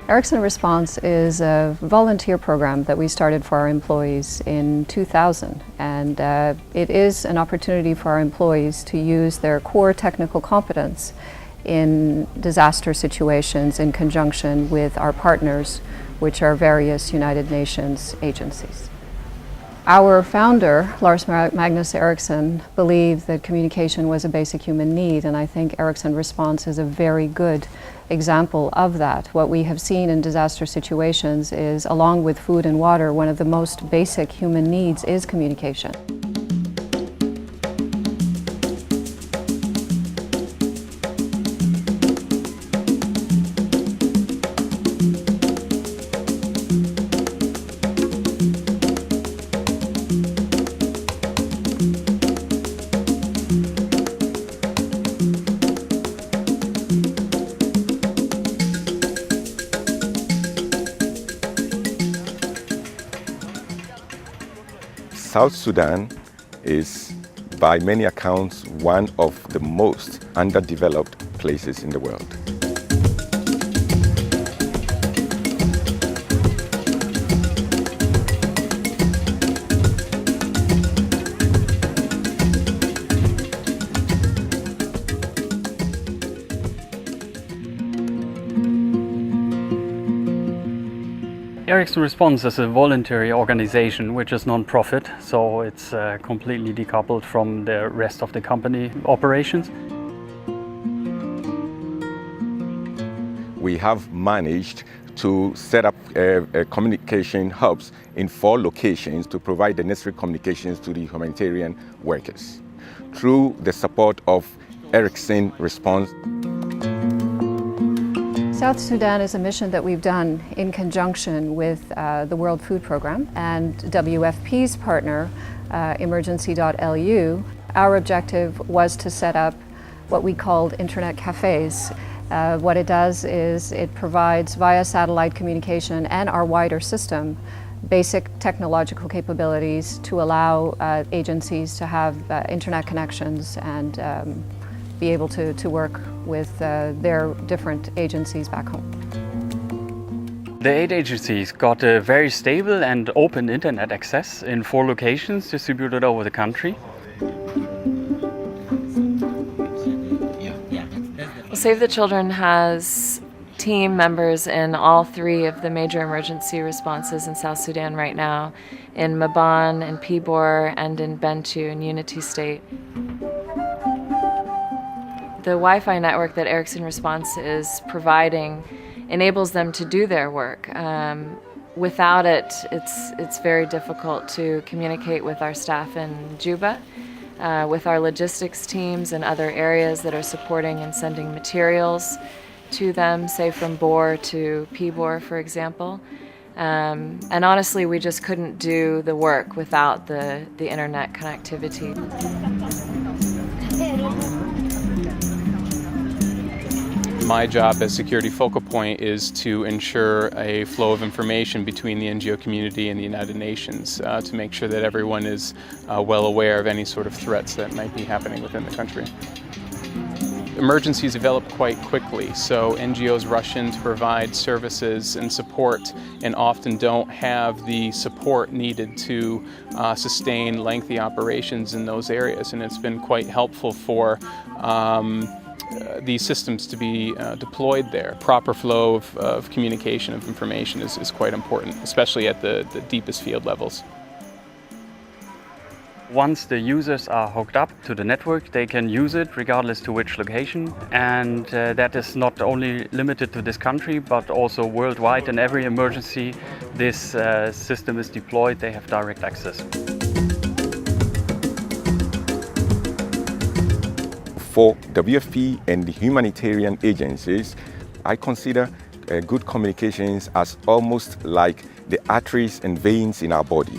Ericsson Response is a volunteer program that we started for our employees in 2000, and it is an opportunity for our employees to use their core technical competence in disaster situations in conjunction with our partners, which are various United Nations agencies. Our founder, Lars Magnus Ericsson, believed that communication was a basic human need, and I think Ericsson Response is a very good example of that. What we have seen in disaster situations is, along with food and water, one of the most basic human needs is communication. South Sudan is, by many accounts, one of the most underdeveloped places in the world. Ericsson Response is a voluntary organization which is non-profit, so it's completely decoupled from the rest of the company operations. We have managed to set up communication hubs in 4 locations to provide the necessary communications to the humanitarian workers through the support of Ericsson Response. South Sudan is a mission that we've done in conjunction with the World Food Programme and WFP's partner, emergency.lu. Our objective was to set up what we called internet cafes. What it does is it provides, via satellite communication and our wider system, basic technological capabilities to allow agencies to have internet connections and be able to work with their different agencies back home. The 8 agencies got a very stable and open internet access in 4 locations distributed over the country. Save the Children has team members in all 3 of the major emergency responses in South Sudan right now, in Maban, in Pibor, and in Bentiu in Unity State. The Wi-Fi network that Ericsson Response is providing enables them to do their work. Without it, it's very difficult to communicate with our staff in Juba, with our logistics teams and other areas that are supporting and sending materials to them, say from Bor to Pibor, for example. And honestly, we just couldn't do the work without the internet connectivity. My job as security focal point is to ensure a flow of information between the NGO community and the United Nations to make sure that everyone is well aware of any sort of threats that might be happening within the country. Emergencies develop quite quickly, so NGOs rush in to provide services and support and often don't have the support needed to sustain lengthy operations in those areas, and it's been quite helpful for these systems to be deployed there. Proper flow of communication of information is quite important, especially at the deepest field levels. Once the users are hooked up to the network, they can use it regardless to which location, and that is not only limited to this country but also worldwide. In every emergency this system is deployed, they have direct access. For WFP and the humanitarian agencies, I consider good communications as almost like the arteries and veins in our body.